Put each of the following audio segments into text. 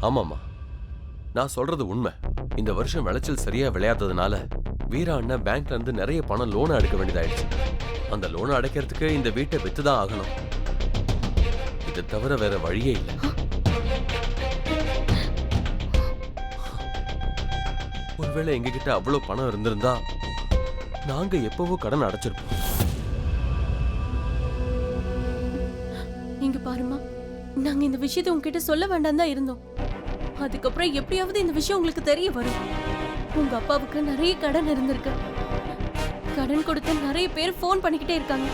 ஆமாம்மா, நான் சொல்றது உண்மை. இந்த வருஷம் விளைச்சல் சரியா விளையாததுனால வீரா அண்ணன் பேங்க்ல இருந்து நிறைய பணம் லோனை எடுக்க வேண்டியதாயிடுச்சு. அந்த லோனை அடைக்கிறதுக்கு இந்த வீட்டை வித்துதான் ஆகணும். இதை தவிர வேற வழியே இல்லை. ஒருவேளை எங்ககிட்ட அவ்வளவு பணம் இருந்திருந்தா நாங்க எப்பவோ கடன் அடைச்சிருப்போம். இங்க பாருமா, நாங்க இந்த விஷயத்தை உங்ககிட்ட சொல்ல வேண்டாம் தான் இருந்தோம். அதுக்கப்புறம் எப்படியாவது இந்த விஷயம் உங்களுக்கு தெரிய வரும். உங்க அப்பாவுக்கு நிறைய கடன் இருந்திருக்கு. கடன் கொடுத்த நிறைய பேர் போன் பண்ணிக்கிட்டே இருக்காங்க.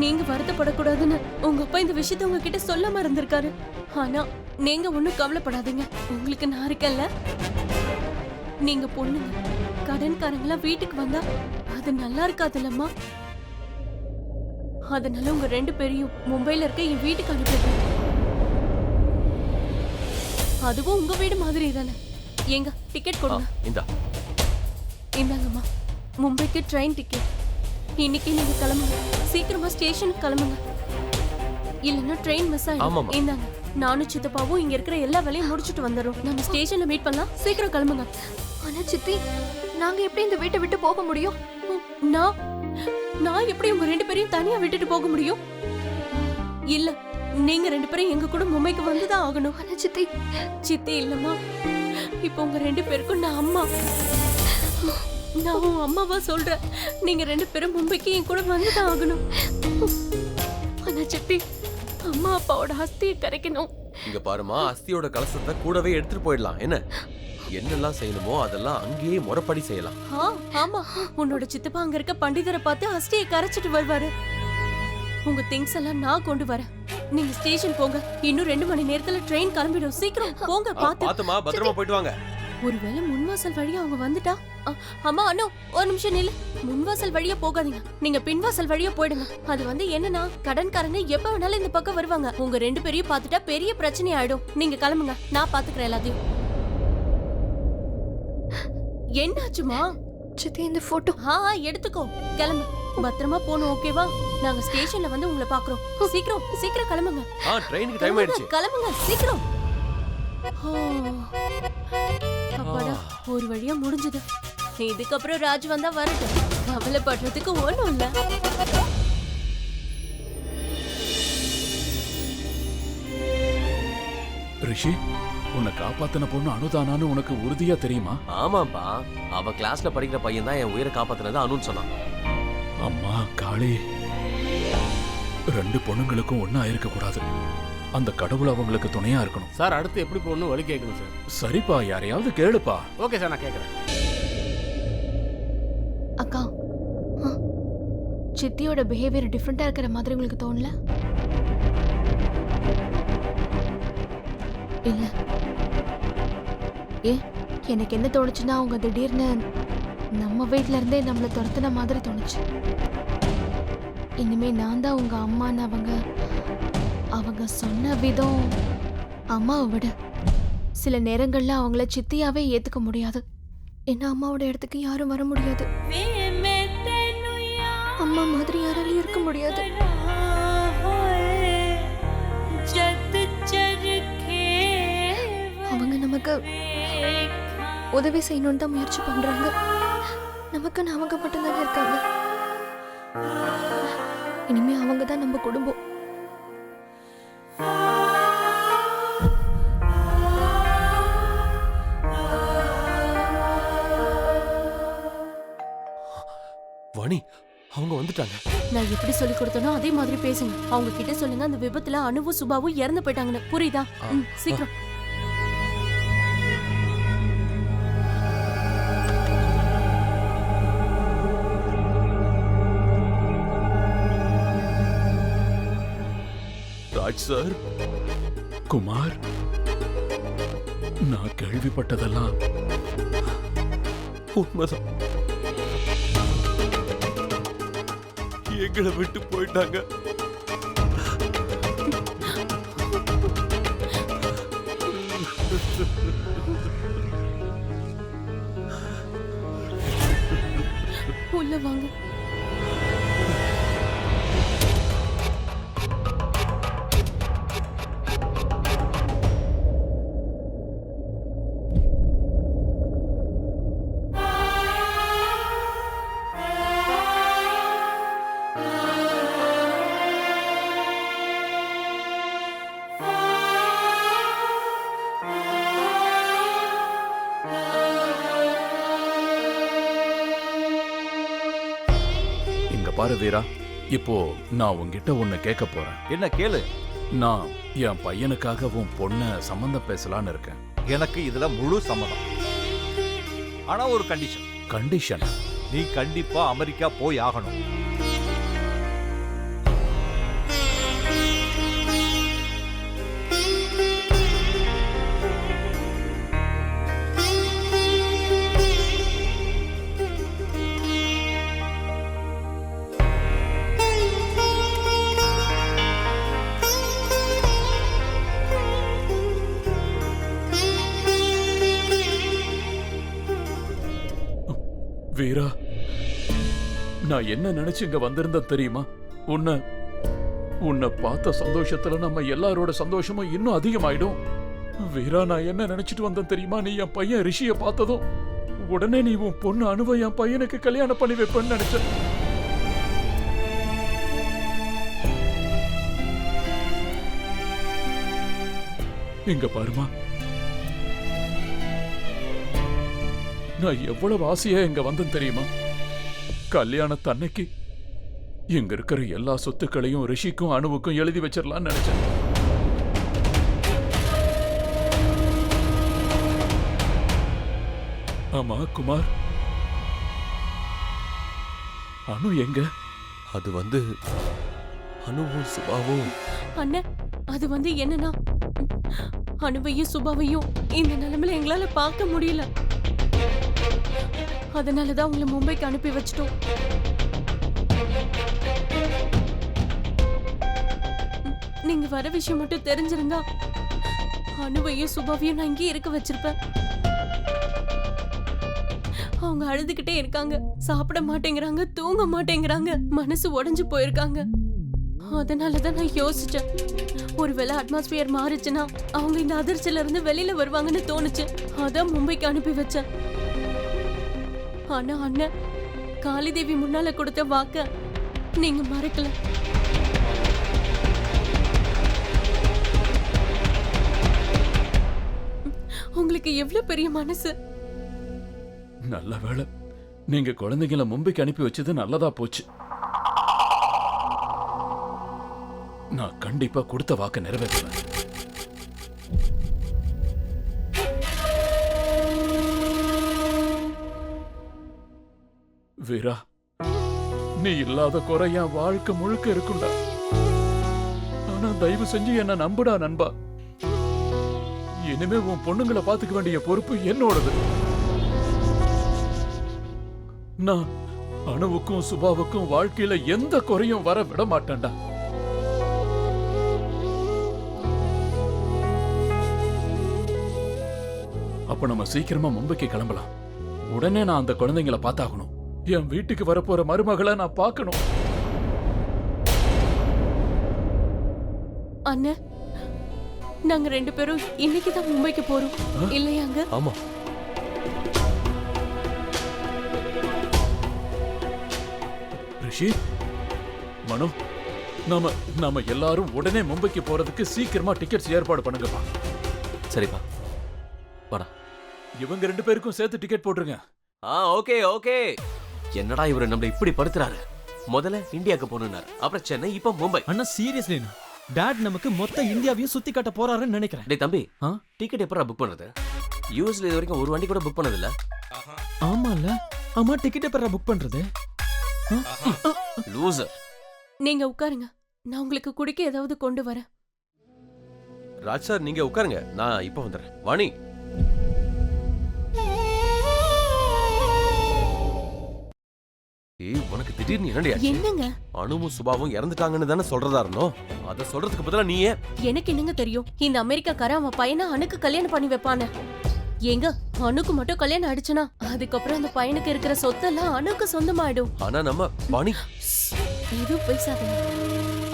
நீங்க வருத்தப்படக்கூடாதுன்னு உங்க அப்பா இந்த விஷயத்தை உங்ககிட்ட சொல்லாம இருந்திருக்காரு. ஆனா நீங்க ஒண்ணும் கவலைப்படாதீங்க, உங்களுக்கு நான் இருக்கேன்ல. நீங்க பொண்ணுங்க, கடன்காரங்களாம் வீட்டுக்கு வந்தா அது நல்லா இருக்காதுல்லம்மா. அதனால உங்க 2 பேரையும் மும்பைல இருக்க என் வீட்டுக்கு அனுப்பிடுறேன். அதுவும் உங்க வீடு மாதிரி தானே. எங்க டிக்கெட் கொடுங்க. இந்தாங்கம்மா, மும்பைக்கு ட்ரெயின் டிக்கெட். இன்னைக்கு நீங்க கிளம்புங்க, சீக்கிரமா ஸ்டேஷனுக்கு கிளம்புங்க, இல்லைன்னா ட்ரெயின் மிஸ் ஆயிடும். இந்தாங்க, நானும் சித்தப்பாவும் இங்க இருக்கிற எல்லா வேலையும் முடிச்சுட்டு வந்துடும். நம்ம ஸ்டேஷன்ல மீட் பண்ணலாம். சீக்கிரம் கிளம்புங்க. ஆனா சித்தி, நாங்க எப்படி இந்த வீட்டை விட்டு போக முடியும்? நான் எப்படி உங்க 2 பேரையும் தனியா விட்டுட்டு போக முடியும்? இல்ல, நீங்க 2 பேரும் எங்க கூட மும்பைக்கு வந்துதான் ஆகணும். ஆனா சித்தி. சித்தி இல்லம்மா, இப்போ உங்க 2 பேருக்கும் நான் அம்மா. நான் உன் அம்மாவா சொல்றேன். நீங்க 2 பேரும் மும்பைக்கு என் கூட வந்துதான் ஆகணும். ஆனா சித்தி, அம்மா அப்பாவோட அஸ்தியை கரைக்கணும். இங்க பாருமா, அஸ்தியோட கலசத்தை கூடவே எடுத்துட்டு போயிடலாம். என்னெல்லாம் செய்யணுமோ அதெல்லாம் அங்கேயே முறைப்படி செய்யலாம். ஆமா, உன்னோட சித்தப்பா அங்க இருக்க பண்டிதரை பார்த்து அஸ்தியை கரைச்சிட்டு வருவாரு. உங்க திங்ஸ் எல்லாம் நான் கொண்டு வரேன். நீங்க ஸ்டேஷன் போங்க. இன்னும் 2 மணி நேரத்துல ட்ரெயின் கிளம்பிடும். சீக்கிரம் போங்க. பாத்துமா, பத்திரமா போயிட்டு வாங்க. ஒருவேளை முன்வாசல் வழியா அவங்க வந்துட்டா? அம்மா அண்ணா, ஒரு நிமிஷம் நில்லு. முன்வாசல் வழியா போகாதீங்க, நீங்க பின்வாசல் வழியா போயிடுங்க. அது என்னன்னா, கடன்காரங்க எப்ப வேணாலும் இந்த பக்கம் வருவாங்க. உங்க 2 பேரையும் பாத்துட்டா பெரிய பிரச்சனை ஆயிடும். நீங்க கிளம்புங்க, நான் பாத்துக்கிறேன் எல்லாத்தையும். என்னாச்சுமா? சித்தி, இந்த போட்டோ. எடுத்துக்கோ, கிளம்பு. பத்திரமா போணும், ஓகேவா? நாங்க ஸ்டேஷன்ல வந்து உங்களை பாக்குறோம். சீக்கிரம் சீக்கிரம் கிளம்புங்க. ட்ரெயினுக்கு டைம் ஆயிடுச்சு. கிளம்புங்க சீக்கிரம். அப்பாடா, ஒரு வழியா முடிஞ்சது. இதுக்கப்புறம் ராஜ் வந்தா வரட்டும், கவலைப்படுறதுக்கு ஒண்ணும் இல்ல. ரிஷி, உன்னை காப்பாத்தின பொண்ணு அனுதானான்னு உனக்கு உறுதியா தெரியுமா? ஆமாப்பா, அவ கிளாஸ்ல படிக்கிற பையன் தான் என் உயிரை காப்பாத்தினது அனுன்னு சொன்னான். அம்மா காளி, 2 பொண்ணுங்களுக்கும் ஒண்ணா இருக்க கூடாது. அந்த கடவுள் அவங்களுக்கு துணையா இருக்கணும். சார், அடுத்து எப்படி போகணும் வழி கேட்கணும் சார். சரிப்பா, யாரையாவது கேளுப்பா. ஓகே சார், நான் கேட்கறேன். அக்கா, சித்தியோட பிஹேவியர் டிஃப்ரெண்டா இருக்கிற மாதிரி உங்களுக்கு தோணல? இல்ல, எனக்கு என்ன தோணுச்சுன்னா, அவங்க திடீர்னு நம்ம வீட்ல இருந்தே நம்மளை துரத்துன மாதிரி தோணுச்சு. இனிமே நான் தான் உங்க அம்மான்னு அவங்க சொன்ன விதம். அம்மாவை விட சில நேரங்கள்ல அவங்கள சித்தியாவே ஏத்துக்க முடியாது. என்ன அம்மாவோட இடத்துக்கு யாரும் வர முடியாது. அம்மா மாதிரி யாராலையும் இருக்க முடியாது. அவங்க நமக்கு உதவி செய்யணும்னு தான் முயற்சி பண்றாங்க. நமக்குன்னு அவங்க மட்டும்தானே இருக்காங்க. இனிமே அவங்க தான் நம்ம குடும்பம். வாணி, அவங்க வந்துட்டாங்க. நான் எப்படி சொல்லி கொடுத்தனோ அதே மாதிரி பேசுங்க. அவங்க கிட்ட சொல்லுங்க, அந்த விபத்துல அனுவும் சுபாவும் இறந்து போயிட்டாங்கன்னு. புரியுதா? சீக்கிரம். ராஜ் சார். குமார், நான் கேள்விப்பட்டதெல்லாம் உண்மைதான். எங்களை விட்டு போயிட்டாங்க. உள்ள வாங்க. பாரு வீரா, இப்போ நான் உன்கிட்ட ஒண்ணு கேட்க போறேன். என்ன கேளு. நான் என் பையனுக்காக உன் பொண்ண சம்பந்தம் பேசலான்னு இருக்கேன். எனக்கு இதுல முழு சம்மதம். ஆனா ஒரு கண்டிஷன். கண்டிஷன்? நீ கண்டிப்பா அமெரிக்கா போய் ஆகணும். வீரா, நான் என்ன நினைச்சு இங்க வந்திருந்தேன் தெரியுமா? உன்னை பார்த்த சந்தோஷத்துல நம்ம எல்லாரோட சந்தோஷமும் இன்னும் அதிகமாயிடும். வீரா, நான் என்ன நினைச்சிட்டு வந்தேன் தெரியுமா? நீ என் பையன் ரிஷிய பார்த்ததும் உடனே நீ உன் பொண்ணு அனுவை என் பையனுக்கு கல்யாணம் பண்ணி வைப்பேன்னு நினைச்சேன். இங்க பாருமா, நான் எவ்வளவு ஆசையா இங்க வந்தேன் தெரியுமா? கல்யாணத்தன்னைக்கு இங்க இருக்கிற எல்லா சொத்துக்களையும் ரிஷிக்கும் அணுவுக்கும் எழுதி வச்சிடலாம்னு நினைச்சேன். ஆமா குமார், அனு எங்க? அது அனுவும் சுபாவும். அண்ணே, அது என்னன்னா, அனுவையும் சுபாவையும் இந்த நிலைமையில எங்களால பார்க்க முடியல. அதனாலதான் உங்களை மும்பைக்கு அனுப்பி வச்சிட்டோம். நீங்க வர விஷயம் மட்டும் தெரிஞ்சிருந்தா அனுவையும் சுபாவையும் நான் இங்கே இருக்க வச்சிருப்பேன். அவங்க அழுதுகிட்டே இருக்காங்க, சாப்பிட மாட்டேங்கிறாங்க, தூங்க மாட்டேங்கிறாங்க, மனசு உடைஞ்சு போயிருக்காங்க. அதனாலதான் நான் யோசிச்சேன், ஒருவேளை அட்மாஸ்பியர் மாறுச்சுன்னா அவங்க இந்த அதிர்ச்சியில இருந்து வெளியில வருவாங்கன்னு தோணுச்சு. அதான் மும்பைக்கு அனுப்பி வச்சேன். ஆனா அண்ணன், காளிதேவி முன்னால கொடுத்த வாக்க நீங்க மறக்கல. உங்களுக்கு எவ்வளவு பெரிய மனசு. நல்ல வேளை நீங்க குழந்தைகளை மும்பைக்கு அனுப்பி வச்சது நல்லதா போச்சு. நான் கண்டிப்பா கொடுத்த வாக்க நிறைவேற்றுவேன். வீரா, நீ இல்லாத குறை என் வாழ்க்கை முழுக்க இருக்குண்டா. ஆனா தயவு செஞ்சு என்ன நம்புடா நண்பா. இனிமே உன் பொண்ணுங்களை பாத்துக்க வேண்டிய பொறுப்பு என்னோடது. நான் அணுவுக்கும் சுபாவுக்கும் வாழ்க்கையில எந்த குறையும் வர விட மாட்டேன்டா. அப்ப நம்ம சீக்கிரமா மும்பைக்கு கிளம்பலாம். உடனே நான் அந்த குழந்தைங்களை பார்த்தாகணும். என் வீட்டுக்கு வரப்போற மருமகளை நான் பார்க்கணும். அண்ணா, நாங்க 2 பேரும் இன்னைக்கு தான் மும்பைக்கு போறோம் இல்லையாங்க? ஆமா. ரிஷி, மனு, நாம எல்லாரும் உடனே மும்பைக்கு போறதுக்கு சீக்கிரமா டிக்கெட்ஸ் ஏற்பாடு பண்ணுங்கப்பா. சரிப்பா, வாடா. இவங்க 2 பேருக்கும் சேர்த்து டிக்கெட் போட்டுருங்க. Okay okay. என்னடா இவரு நம்மள இப்படி படுத்துறாரு? முதல்ல இந்தியாக்கு போனாரு, அப்புறம் சென்னை, இப்ப மும்பை. அண்ணா சீரியஸ்லி, டாட் நமக்கு மொத்த இந்தியாவையும் சுத்தி காட்ட போறாருன்னு நினைக்கிறேன். டேய் தம்பி, டிக்கெட் எப்பறா புக் பண்றது? யூஎஸ்ல இது வரைக்கும் ஒரு வண்டி கூட புக் பண்ணது இல்ல. ஆமால, ஆமா, டிக்கெட் எப்பறா புக் பண்றது? லூசர். நீங்க உட்காருங்க, நான் உங்களுக்கு குடிக்க ஏதாவது கொண்டு வரேன். ராஜ் சார், நீங்க உட்காருங்க, நான் இப்ப வந்துடுறேன். வாணி, உனக்கு திடீர்னு என்னடி ஆச்சு? என்னங்க? அனுவும் சுபாவும் இறந்துட்டாங்கன்னு தானே சொல்றதா இருந்தோம். அத சொல்றதுக்கு பதிலா நீயே. எனக்கு என்னங்க தெரியும், இந்த அமெரிக்காக்காரன் அவன் பையனை அணுக்கு கல்யாணம் பண்ணி வைப்பானே. ஏங்க, அணுக்கு மட்டும் கல்யாணம் ஆயிடுச்சுன்னா அதுக்கப்புறம் அந்த பையனுக்கு இருக்கிற சொத்தெல்லாம் அணுக்கு சொந்தமாயிடும். ஆனா நம்ம வாணி, எதுவும் பேசாதீங்க.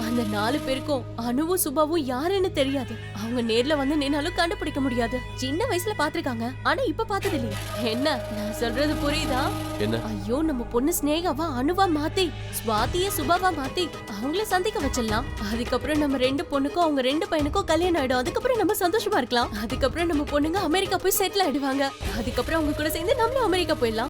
அந்த 4 பேருக்கும் அணுவும் சுபாவும் யாருன்னு தெரியாது. அவங்க நேர்ல வந்து நின்னாலும் கண்டுபிடிக்க முடியாது. சின்ன வயசுல பாத்திருக்காங்க, ஆனா இப்ப பார்த்தது இல்லையா? என்ன நான் சொல்றது புரியுதா? என்ன? ஐயோ, நம்ம பொண்ணு ஸ்னேகாவா அணுவா மாத்தி, ஸ்வாதிய சுபாவா மாத்தி அவங்கள சந்திக்க வச்சிடலாம். அதுக்கப்புறம் நம்ம 2 பொண்ணுக்கும் அவங்க 2 பையனுக்கும் கல்யாணம் ஆயிடும். அதுக்கப்புறம் நம்ம சந்தோஷமா இருக்கலாம். அதுக்கப்புறம் நம்ம பொண்ணுங்க அமெரிக்கா போய் செட்டில் ஆயிடுவாங்க. அதுக்கப்புறம் அவங்க கூட சேர்ந்து நம்ம அமெரிக்கா போயிடலாம்.